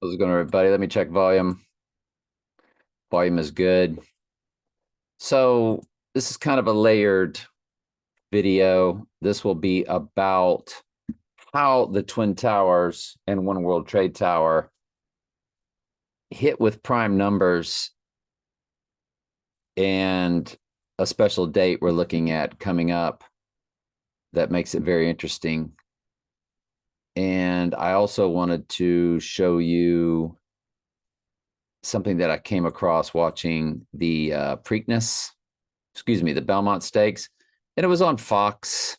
How's it going, everybody? Let me check volume. Volume is good. So this is kind of a layered video. This will be about how the Twin Towers and One World Trade Tower hit with prime numbers and a special date we're looking at coming up that makes it very interesting. And I also wanted to show you something that I came across watching the the Belmont Stakes, and it was on Fox,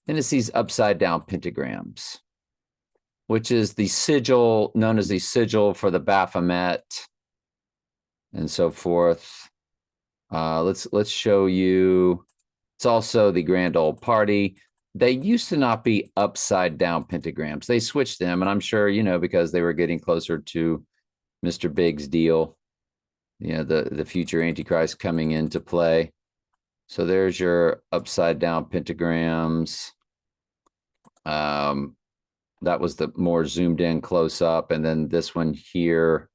and it's these upside down pentagrams, which is the sigil known as the sigil for the Baphomet and so forth. Let's show you. It's also the Grand Old Party. They used to not be upside down pentagrams. They switched them, and I'm sure you know because they were getting closer to Mr. Big's deal. You know, the future Antichrist coming into play. So there's your upside down pentagrams. That was the more zoomed in close up. And then this one here,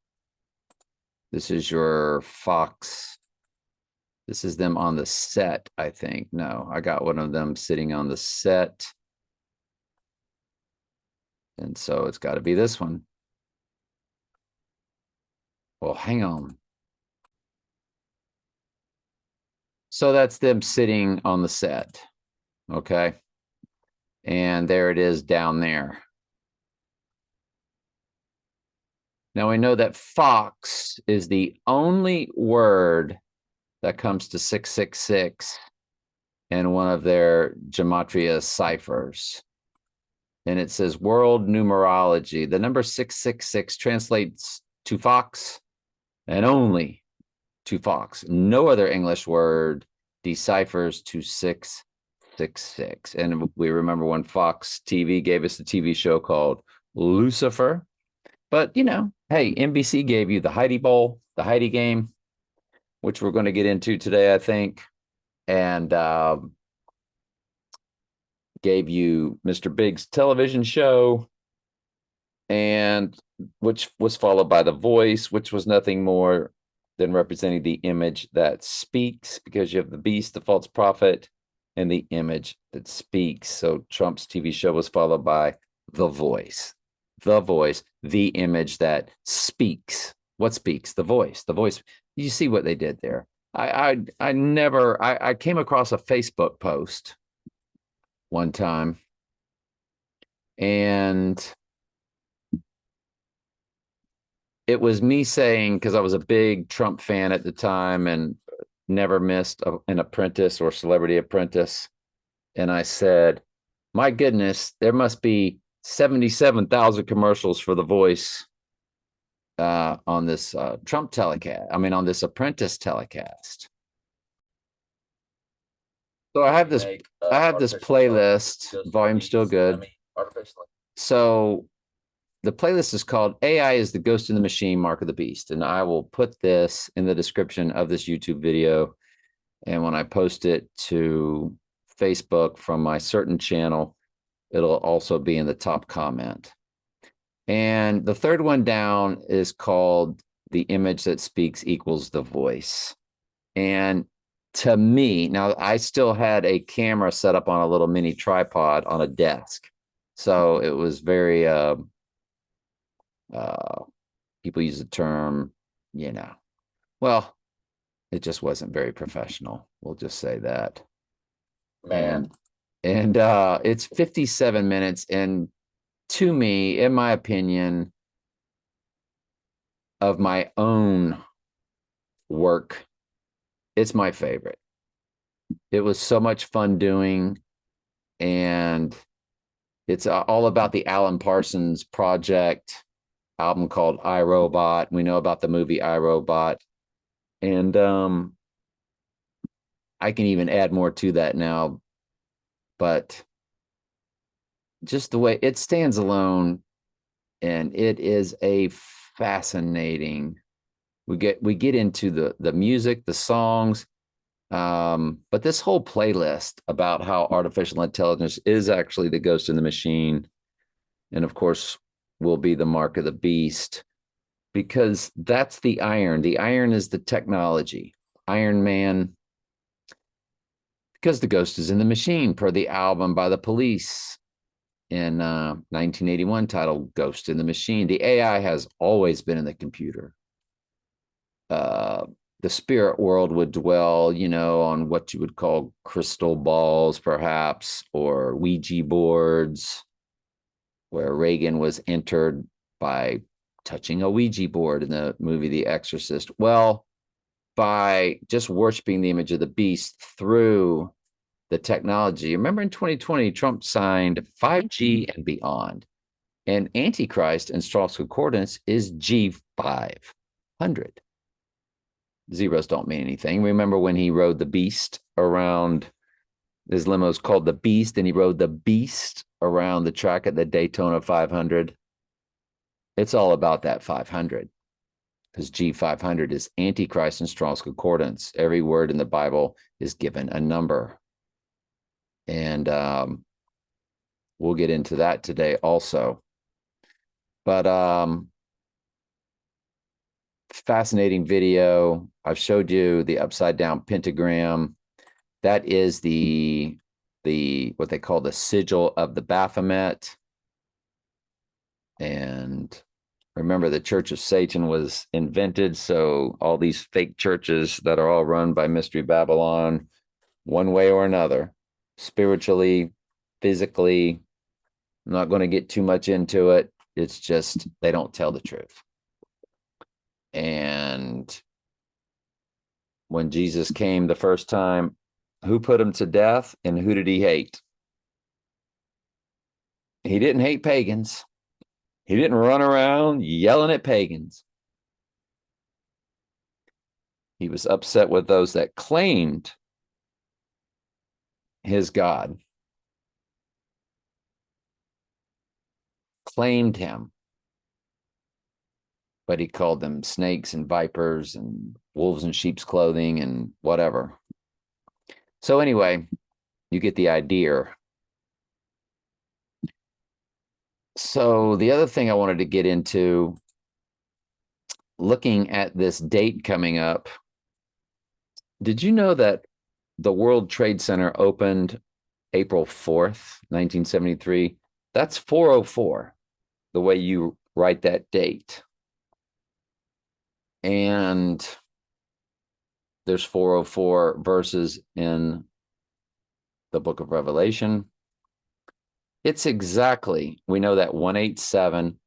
this is your Fox. This is them on the set, I think. No, I got one of them sitting on the set. And so it's got to be this one. Well, hang on. So that's them sitting on the set. Okay. And there it is down there. Now we know that Fox is the only word that comes to 666 in one of their gematria ciphers. And it says world numerology. The number 666 translates to Fox and only to Fox. No other English word deciphers to 666. And we remember when Fox TV gave us a TV show called Lucifer. But, you know, hey, NBC gave you the Heidi Bowl, the Heidi game, which we're going to get into today, I think, and gave you Mr. Big's television show, and which was followed by The Voice, which was nothing more than representing the image that speaks, because you have the beast, the false prophet, and the image that speaks. So Trump's TV show was followed by The Voice. The Voice, the image that speaks. What speaks? The voice. The voice. You see what they did there. I came across a Facebook post one time, and it was me saying, because I was a big Trump fan at the time and never missed an Apprentice or Celebrity Apprentice, and I said, my goodness, there must be 77,000 commercials for The Voice on this Trump telecast. I mean, on this Apprentice telecast. So I have this. I have this playlist. Volume's still good. So the playlist is called AI is the Ghost in the Machine, Mark of the Beast. And I will put this in the description of this YouTube video. And when I post it to Facebook from my certain channel, it'll also be in the top comment. And the third one down is called The Image That Speaks Equals the Voice. And to me, now I still had a camera set up on a little mini tripod on a desk. So it was very, people use the term, you know, well, it just wasn't very professional. We'll just say that. Man. And it's 57 minutes. And to me, in my opinion, of my own work, it's my favorite. It was so much fun doing, and it's all about the Alan Parsons Project album called iRobot. We know about the movie iRobot, and I can even add more to that now, but just the way it stands alone, and it is a fascinating. We get into the music, the songs, but this whole playlist about how artificial intelligence is actually the ghost in the machine, and of course, will be the mark of the beast, because that's the iron. The iron is the technology. Iron Man, because the ghost is in the machine, per the album by the Police in 1981 titled Ghost in the Machine. The AI has always been in the computer. The spirit world would dwell, on what you would call crystal balls, perhaps, or Ouija boards, where Reagan was entered by touching a Ouija board in the movie The Exorcist. Well, by just worshiping the image of the beast through the technology. Remember in 2020, Trump signed 5G and beyond. And Antichrist in Strauss Concordance is G500. Zeros don't mean anything. Remember when he rode the beast around, his limo is called the Beast, and he rode the beast around the track at the Daytona 500? It's all about that 500, because G500 is Antichrist in Strauss Concordance. Every word in the Bible is given a number. And we'll get into that today also. But fascinating video. I've showed you the upside down pentagram. That is the what they call the sigil of the Baphomet. And remember, the Church of Satan was invented, so all these fake churches that are all run by Mystery Babylon, one way or another, spiritually, physically, I'm not going to get too much into it. It's just they don't tell the truth. And when Jesus came the first time, who put him to death and who did he hate? He didn't hate pagans. He didn't run around yelling at pagans. He was upset with those that claimed his God, claimed him, but he called them snakes and vipers and wolves in sheep's clothing and whatever. So anyway, you get the idea. So the other thing I wanted to get into, looking at this date coming up, did you know that the World Trade Center opened April 4th, 1973? That's 404, the way you write that date. And there's 404 verses in the book of Revelation. It's exactly, we know that 187,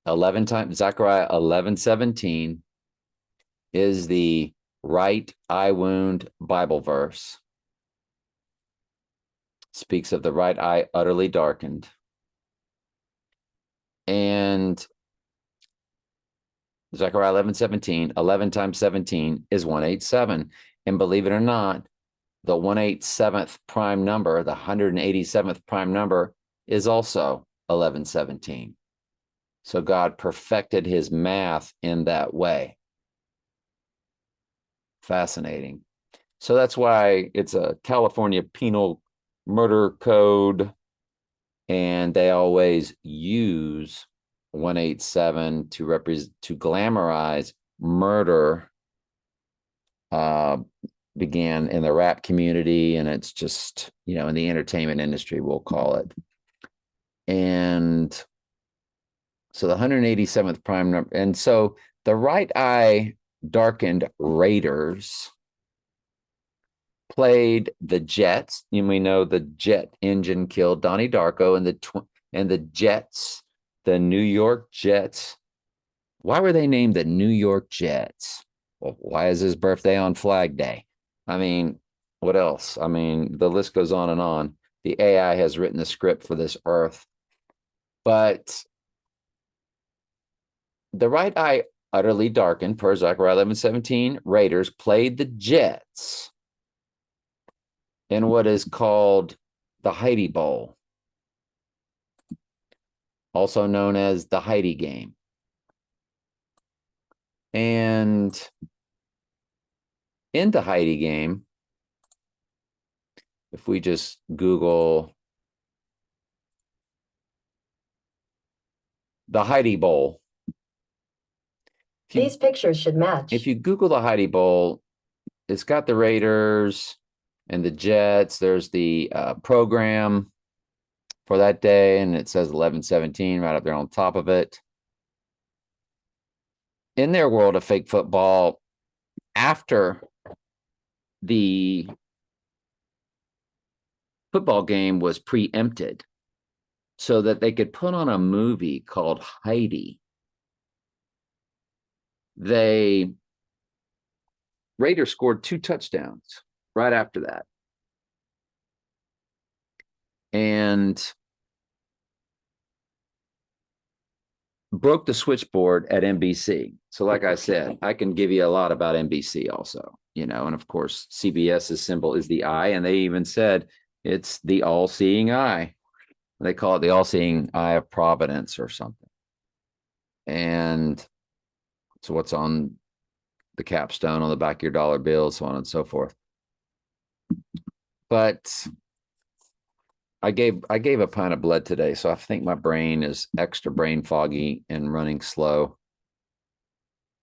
11 times, Zechariah 11:17 is the right eye wound Bible verse. Speaks of the right eye utterly darkened. And Zechariah 11:17, 11 times 17 is 187. And believe it or not, the 187th prime number, the 187th prime number, is also 11:17. So God perfected his math in that way. Fascinating. So that's why it's a California penal murder code, and they always use 187 to glamorize murder. Began in the rap community, and it's just, in the entertainment industry, we'll call it. And so the 187th prime number, and so the right eye darkened Raiders played the Jets. You may know the jet engine killed Donnie Darko, and the Jets, the New York Jets. Why were they named the New York Jets? Well, why is his birthday on Flag Day? I mean, what else? I mean, the list goes on and on. The AI has written the script for this earth. But the right eye utterly darkened, per Zechariah 11:17, Raiders played the Jets in what is called the Heidi Bowl, also known as the Heidi game. And in the Heidi game, if we just Google the Heidi Bowl. These pictures should match. If you Google the Heidi Bowl, it's got the Raiders and the Jets. There's the program for that day, and it says 11-17 right up there on top of it. In their world of fake football, after the football game was preempted so that they could put on a movie called Heidi, Raiders scored 2 touchdowns right after that. And broke the switchboard at NBC. So like I said, I can give you a lot about NBC also, and of course, CBS's symbol is the eye, and they even said it's the all-seeing eye. They call it the all-seeing eye of Providence or something. And so what's on the capstone on the back of your dollar bill, so on and so forth. But I gave a pint of blood today, so I think my brain is extra brain foggy and running slow.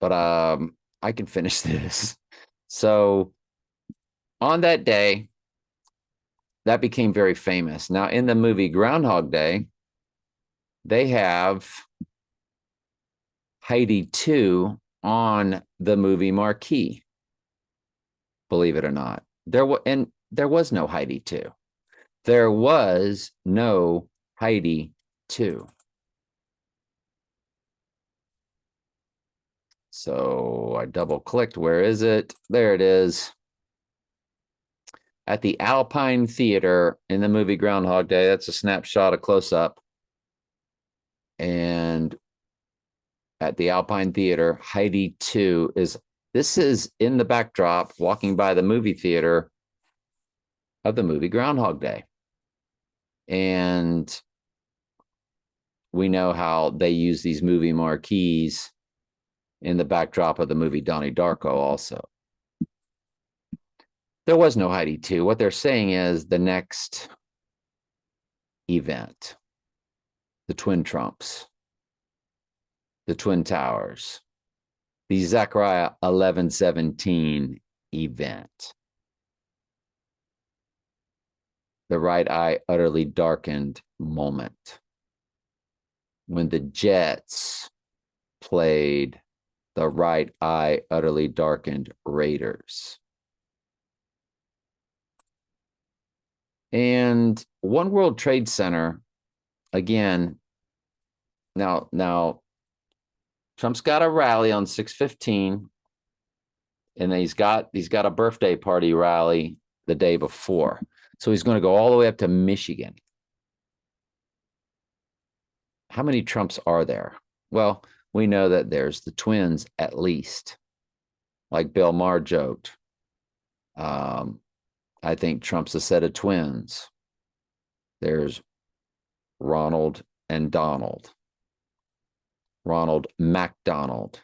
But I can finish this. So on that day, that became very famous. Now, in the movie Groundhog Day, they have Heidi 2 on the movie marquee. Believe it or not. There was no Heidi 2. There was no Heidi 2. So I double clicked. Where is it? There it is. At the Alpine Theater in the movie Groundhog Day. That's a snapshot, a close-up. And at the Alpine Theater, Heidi 2 this is in the backdrop, walking by the movie theater of the movie Groundhog Day. And we know how they use these movie marquees in the backdrop of the movie Donnie Darko also. There was no Heidi 2. What they're saying is the next event, the Twin Trumps, the Twin Towers, the Zechariah 11-17 event. The right eye utterly darkened moment when the Jets played the right eye utterly darkened Raiders. And One World Trade Center, again, now Trump's got a rally on 6/15, and he's got a birthday party rally the day before. So he's going to go all the way up to Michigan. How many Trumps are there? Well, we know that there's the twins at least, like Bill Maher joked. I think Trump's a set of twins. There's Ronald and Donald. Ronald McDonald.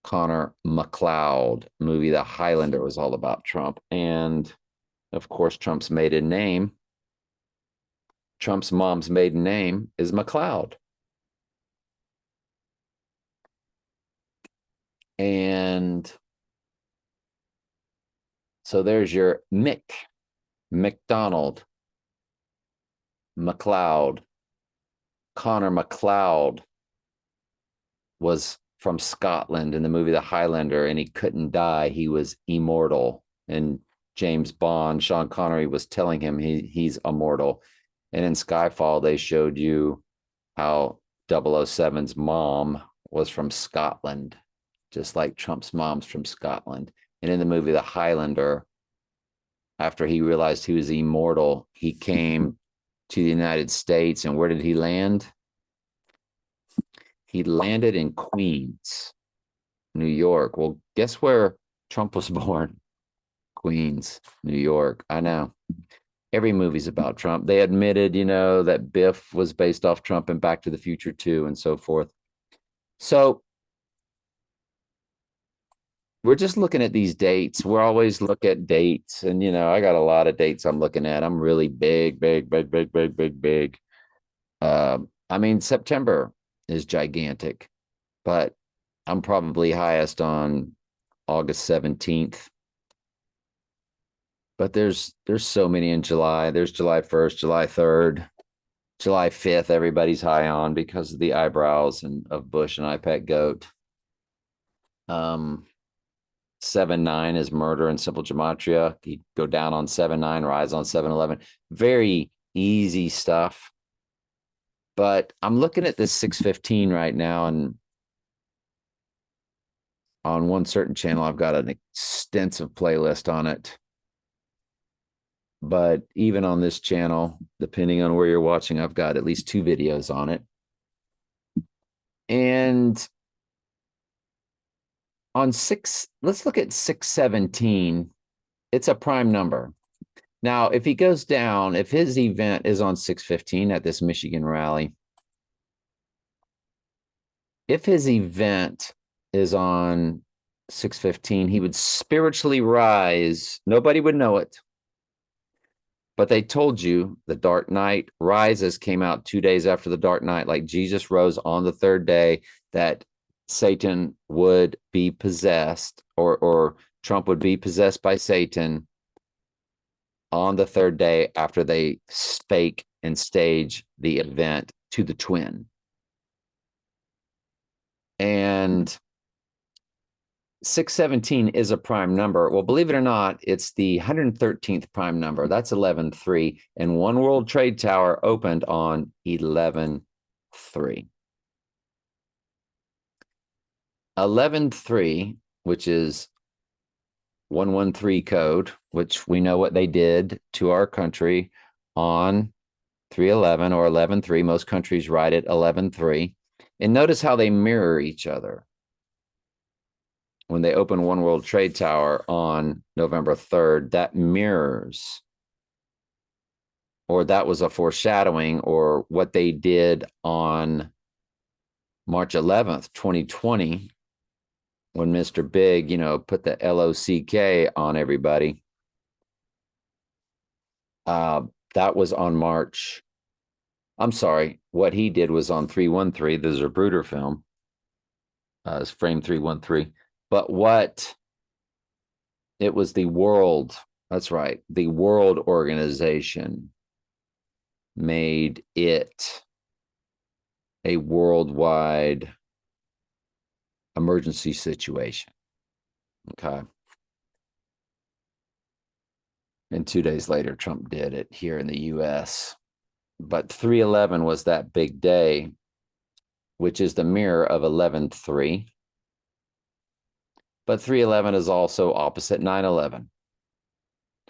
Connor McLeod. Movie The Highlander was all about Trump. And, of course, Trump's maiden name. Trump's mom's maiden name is McLeod. And so there's your Mick, McDonald, McLeod. Connor McLeod was from Scotland in the movie The Highlander, and he couldn't die. He was immortal. And James Bond, Sean Connery, was telling him he's immortal. And in Skyfall, they showed you how 007's mom was from Scotland, just like Trump's mom's from Scotland. And in the movie The Highlander, after he realized he was immortal, he came to the United States. And where did he land? He landed in Queens, New York. Well, guess where Trump was born? Queens, New York. I know. Every movie's about Trump. They admitted, that Biff was based off Trump and Back to the Future too, and so forth. So we're just looking at these dates. We're always look at dates, and I got a lot of dates I'm looking at. I'm really big. September is gigantic, but I'm probably highest on August 17th. But there's so many in July. There's July 1st, July 3rd, July 5th. Everybody's high on because of the eyebrows and of Bush and iPet Goat. 7-9 is murder and simple gematria. You go down on 7-9, rise on 7-11. Very easy stuff. But I'm looking at this 615 right now, and on one certain channel, I've got an extensive playlist on it. But even on this channel, depending on where you're watching, I've got at least 2 videos on it. And on let's look at 617. It's a prime number. Now, if he goes down, if his event is on 615 at this Michigan rally, if his event is on 615, he would spiritually rise. Nobody would know it. But they told you the Dark Knight Rises came out 2 days after the Dark Knight, like Jesus rose on the 3rd day, that Satan would be possessed, or Trump would be possessed by Satan on the 3rd day after they spake and stage the event to the twin. And 617 is a prime number. Well, believe it or not, it's the 113th prime number. That's 11-3. And One World Trade Tower opened on 11-3. 11-3, which is 113 code, which we know what they did to our country on 3/11 or 11-3. Most countries write it 11-3. And notice how they mirror each other. When they open One World Trade Tower on November 3rd, that mirrors, or that was a foreshadowing, or what they did on March 11th, 2020, when Mr. Big, put the LOCK on everybody. That was on March. I'm sorry. What he did was on 3/13, the Zapruder film. It's frame 3/13. But it was the world, that's right, the World Organization made it a worldwide emergency situation. Okay. And 2 days later, Trump did it here in the US. But 3/11 was that big day, which is the mirror of 11-3. But 3/11 is also opposite 9/11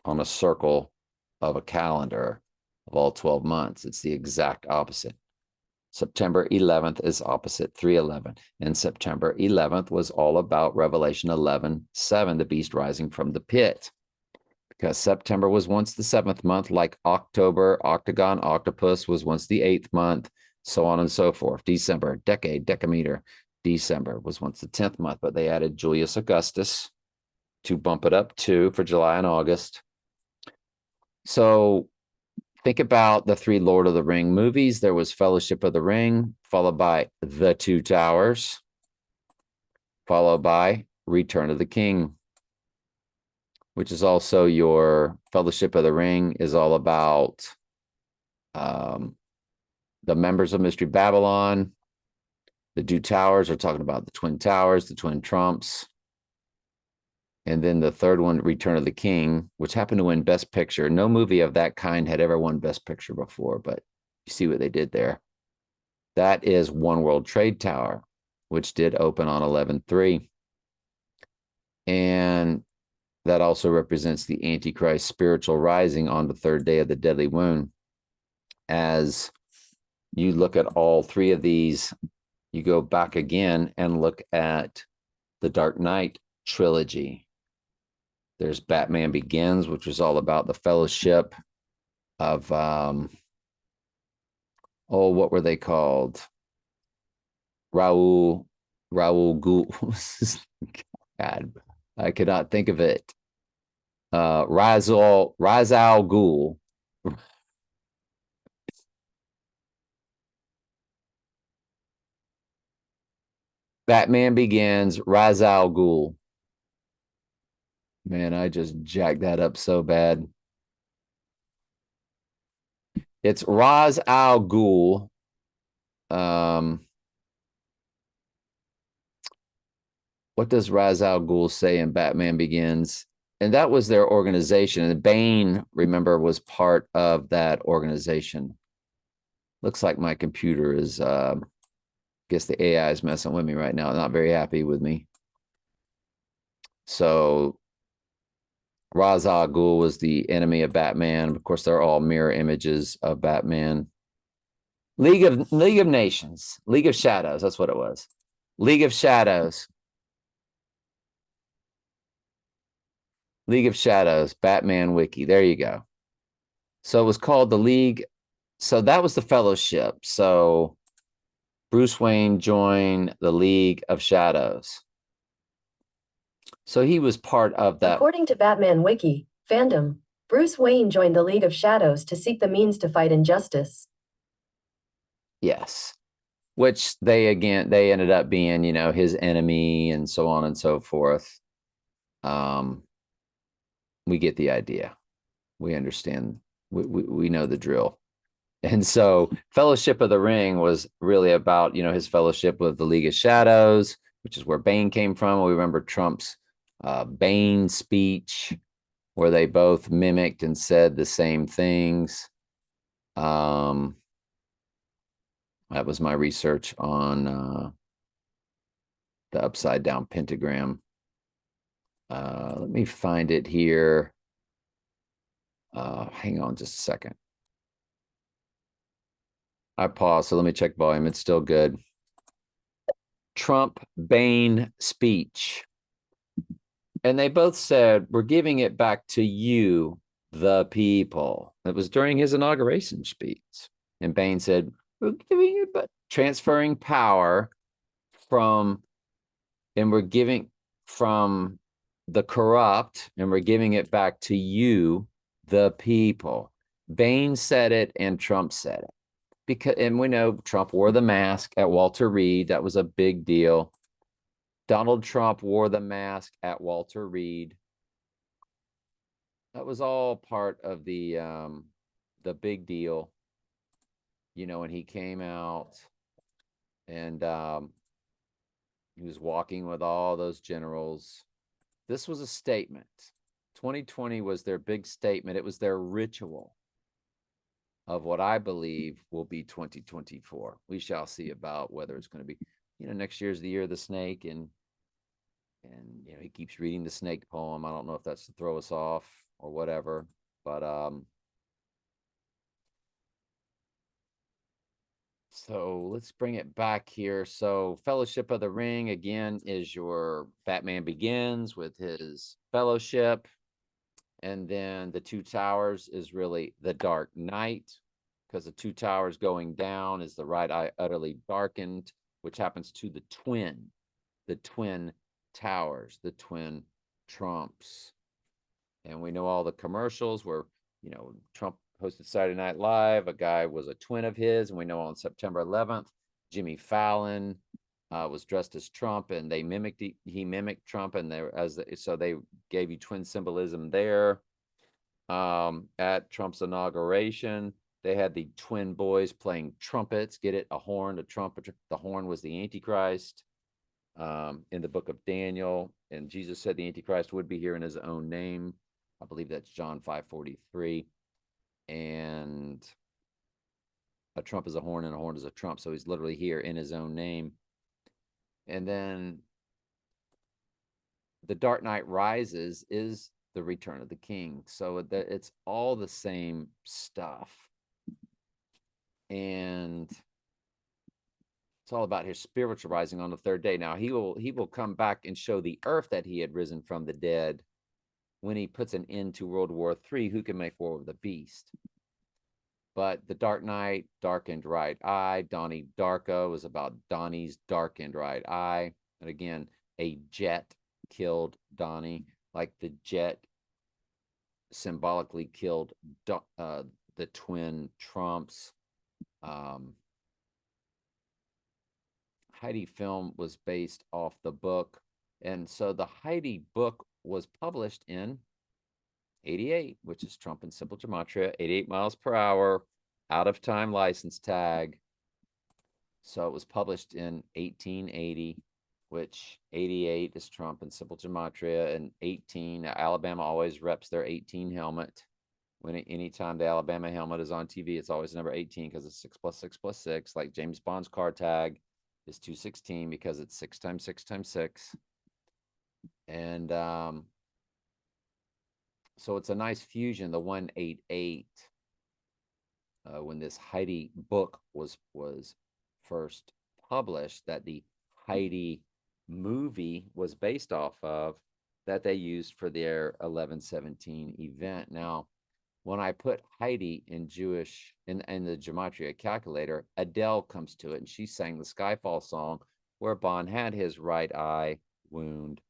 on a circle of a calendar of all 12 months. It's the exact opposite. September 11th is opposite 3/11. And September 11th was all about Revelation 11:7, the beast rising from the pit. Because September was once the 7th month, like October, octagon, octopus was once the 8th month, so on and so forth. December, decade, decameter. December was once the 10th month, but they added Julius Augustus to bump it up for July and August. So think about the 3 Lord of the Ring movies. There was Fellowship of the Ring, followed by The Two Towers, followed by Return of the King, which is also your Fellowship of the Ring is all about the members of Mystery Babylon. The Two Towers are talking about the Twin Towers, the Twin Trumps. And then the third one, Return of the King, which happened to win Best Picture. No movie of that kind had ever won Best Picture before, but you see what they did there. That is One World Trade Tower, which did open on 11-3. And that also represents the Antichrist spiritual rising on the 3rd day of the deadly wound. As you look at all 3 of these, you go back again and look at the Dark Knight trilogy. There's Batman Begins, which was all about the fellowship of, what were they called? Raul Ghul. God, I could not think of it. Ra's al Ghul. And Batman Begins, Ra's al Ghul. Man, I just jacked that up so bad. It's Ra's al Ghul. Um, what does Ra's al Ghul say in Batman Begins? And that was their organization. And Bane, remember, was part of that organization. Looks like my computer is, I guess the AI is messing with me right now. Not very happy with me. So Ra's al Ghul was the enemy of Batman. Of course, they're all mirror images of Batman. League of Nations, League of Shadows. That's what it was. League of Shadows. League of Shadows, Batman Wiki. There you go. So it was called the League. So that was the Fellowship. So Bruce Wayne joined the League of Shadows. So he was part of that. According to Batman Wiki, fandom, Bruce Wayne joined the League of Shadows to seek the means to fight injustice. Yes. Which they ended up being, his enemy and so on and so forth. We get the idea. We understand. We know the drill. And so Fellowship of the Ring was really about, his fellowship with the League of Shadows, which is where Bane came from. We remember Trump's Bane speech, where they both mimicked and said the same things. That was my research on the upside down pentagram. Let me find it here. Hang on just a second. I paused, so let me check volume. It's still good. Trump Bane speech. And they both said, we're giving it back to you, the people. It was during his inauguration speech. And Bane said, we're giving it back, transferring power from, and we're giving from the corrupt, and we're giving it back to you, the people. Bane said it and Trump said it. Because, and we know Trump wore the mask at Walter Reed. That was a big deal. Donald Trump wore the mask at Walter Reed. That was all part of the big deal, when he came out and he was walking with all those generals. This was a statement. 2020 was their big statement. It was their ritual of what I believe will be 2024. We shall see about whether it's going to be, next year's the year of the snake, and he keeps reading the snake poem. I don't know if that's to throw us off or whatever, but so let's bring it back here. So Fellowship of the Ring again is your Batman Begins with his fellowship. And then the Two Towers is really the Dark Knight, because the Two Towers going down is the right eye utterly darkened, which happens to the twin towers, the twin Trumps. And we know all the commercials where, Trump hosted Saturday Night Live. A guy was a twin of his. And we know on September 11th, Jimmy Fallon was dressed as Trump, and he mimicked Trump, and so they gave you twin symbolism there. At Trump's inauguration, they had the twin boys playing trumpets. Get it? A horn, a trumpet. The horn was the Antichrist in the book of Daniel, and Jesus said the Antichrist would be here in his own name. I believe that's John 5:43. And a trump is a horn and a horn is a trump. So he's literally here in his own name. And then the Dark Knight Rises is the Return of the King. So it's all the same stuff. And it's all about his spiritual rising on the third day. Now he will come back and show the earth that he had risen from the dead when he puts an end to World War III. Who can make war with the beast? But the Dark Knight, darkened right eye. Donnie Darko was about Donnie's darkened right eye. And again, a jet killed Donnie, like the jet symbolically killed the twin Trumps. Heidi film was based off the book. And so the Heidi book was published in 88, which is Trump and Simple Gematria, 88 miles per hour, out of time license tag. So it was published in 1880, which 88 is Trump and Simple Gematria, and 18, Alabama always reps their 18 helmet. Anytime the Alabama helmet is on TV, it's always number 18 because it's 6 plus 6 plus 6. Like James Bond's car tag is 216 because it's 6 times 6 times 6. And so it's a nice fusion. The 188, when this Heidi book was first published, that the Heidi movie was based off of, that they used for their 1117 event. Now, when I put Heidi in Jewish in the Gematria calculator, Adele comes to it, and she sang the Skyfall song where Bond had his right eye wound,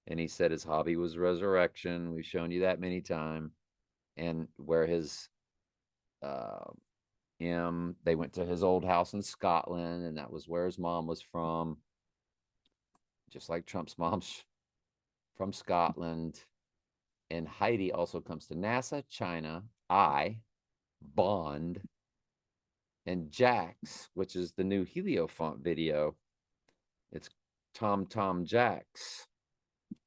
and he said his hobby was resurrection. We've shown you that many times. And where his they went to his old house in Scotland, and that was where his mom was from, just like Trump's mom's from Scotland. And Heidi also comes to NASA, China, Bond, and Jax, which is the new Heliofont video. It's Tom Tom Jax.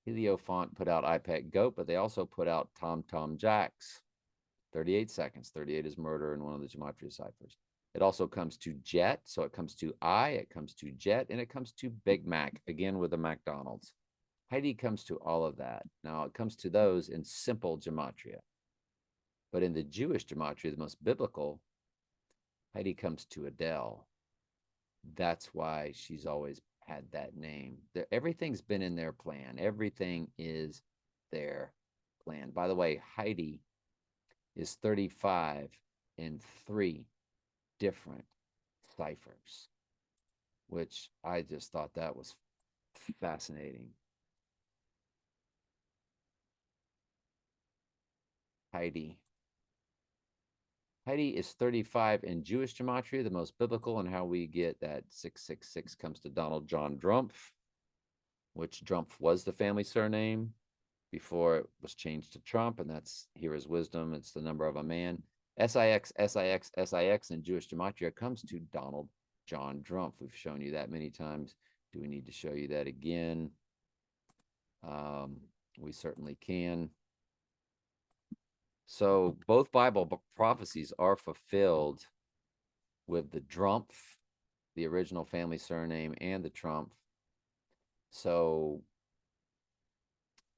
Heliofont put out IPEC Goat, but they also put out Tom Tom Jax. 38 seconds. 38 is murder in one of the Gematria ciphers. It also comes to Jet, so it comes to it comes to Jet, and it comes to Big Mac, again with the McDonald's. Heidi comes to all of that. Now, it comes to those in simple Gematria. But in the Jewish Gematria, the most biblical, Heidi comes to Adele. That's why she's always had that name. Everything's been in their plan. Everything is their plan. By the way, Heidi is 35 in 3 different ciphers, which I just thought that was fascinating. Heidi is 35 in Jewish Gematria, the most biblical, and how we get that 666 comes to Donald John Drumpf, which Drumpf was the family surname before it was changed to Trump, and that's here is wisdom. It's the number of a man. SIX, SIX, SIX in Jewish Gematria comes to Donald John Drumpf. We've shown you that many times. Do we need to show you that again? We certainly can. So both Bible prophecies are fulfilled with the Drumpf, the original family surname, and the Trump. So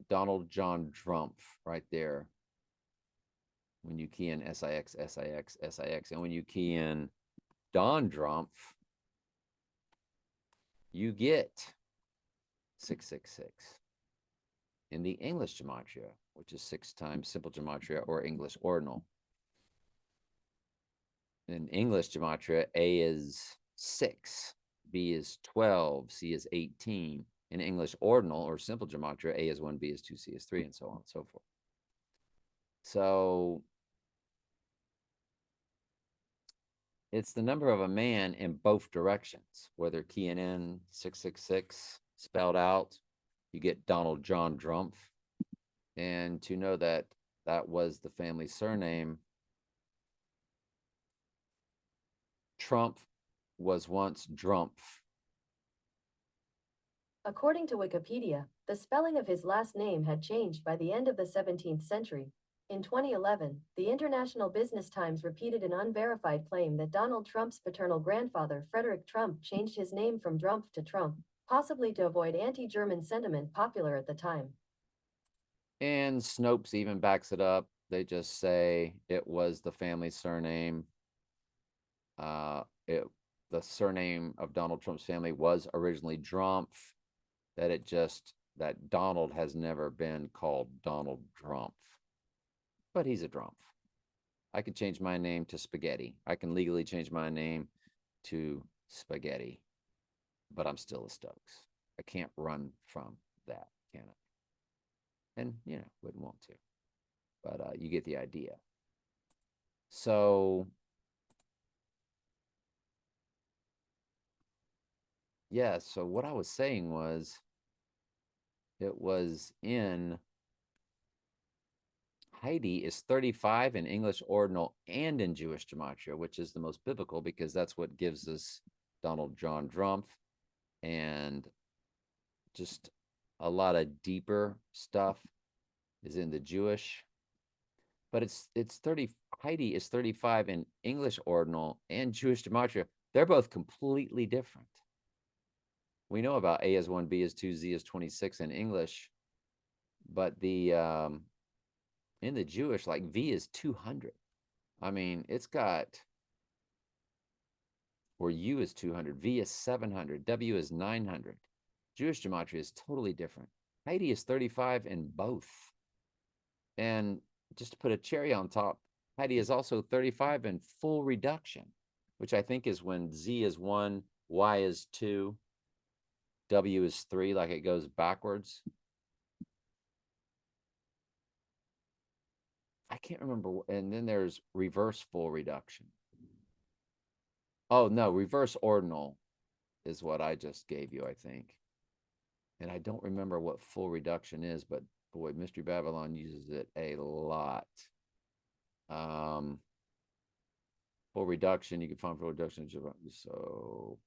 Donald John Drumpf right there. When you key in SIX, SIX, SIX, and when you key in Don Drumpf, you get 666 in the English Gematria, which is 6 times simple Gematria or English ordinal. In English Gematria, A is 6, B is 12, C is 18. In English ordinal or simple Gematria, A is 1, B is 2, C is 3, and so on and so forth. So it's the number of a man in both directions, whether keying in 666 spelled out, you get Donald John Drumpf. And to know that that was the family surname, Trump was once Drumpf. According to Wikipedia, the spelling of his last name had changed by the end of the 17th century. In 2011, the International Business Times repeated an unverified claim that Donald Trump's paternal grandfather, Frederick Trump, changed his name from Drumpf to Trump, possibly to avoid anti-German sentiment popular at the time. And Snopes even backs it up. They just say it was the family surname. The surname of Donald Trump's family was originally Drumpf, that Donald has never been called Donald Drumpf, but he's a Drumpf. I could change my name to Spaghetti. I can legally change my name to Spaghetti, but I'm still a Stokes. I can't run from that, can I? And, wouldn't want to, but you get the idea. So yeah, so what I was saying was it was in Heidi is 35 in English ordinal and in Jewish gematria, which is the most biblical because that's what gives us Donald John Drumpf and just a lot of deeper stuff is in the Jewish. But it's 30. Heidi is 35 in English ordinal and Jewish gematria. They're both completely different. We know about A is 1, B is 2, Z is 26 in English, but the in the Jewish, like V is 200. I mean, it's got, or U is 200, V is 700, W is 900. Jewish gematria is totally different. Heidi is 35 in both. And just to put a cherry on top, Heidi is also 35 in full reduction, which I think is when Z is 1, Y is 2, W is 3, like it goes backwards. I can't remember. And then there's reverse full reduction. Oh, no, reverse ordinal is what I just gave you, I think. And I don't remember what full reduction is, but boy, Mystery Babylon uses it a lot. Full reduction, you can find full reduction. So,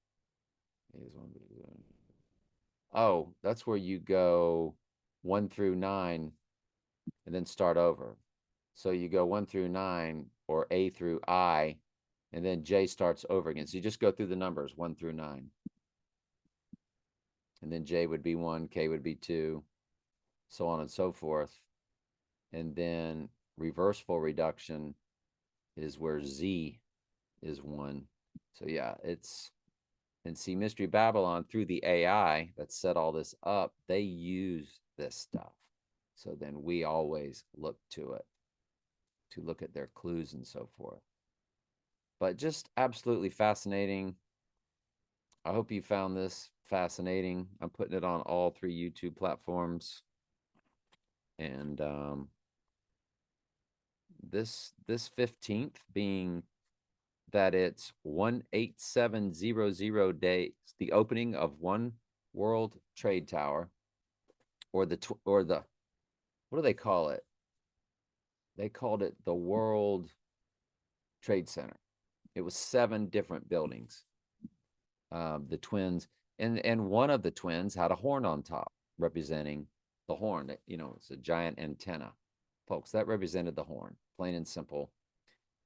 oh, that's where you go 1 through 9 and then start over. So you go 1 through 9 or A through I, and then J starts over again. So you just go through the numbers 1 through 9. And then J would be 1, K would be 2, so on and so forth. And then reverse full reduction is where Z is 1. So yeah, it's, and see, Mystery Babylon, through the AI that set all this up, they use this stuff. So then we always look to it to look at their clues and so forth. But just absolutely fascinating. I hope you found this fascinating. I'm putting it on all 3 YouTube platforms. And this 15th being that it's 18700 days, the opening of One World Trade Tower, or the what do they call it? They called it the World Trade Center. It was 7 different buildings. The twins, and one of the twins had a horn on top, representing the horn. You know, it's a giant antenna, folks. That represented the horn, plain and simple.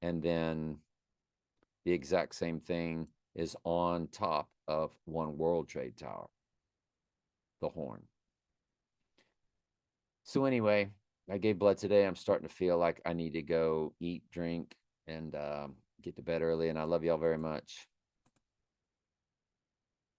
And then the exact same thing is on top of One World Trade Tower, the horn. So anyway, I gave blood today. I'm starting to feel like I need to go eat, drink, and get to bed early. And I love y'all very much.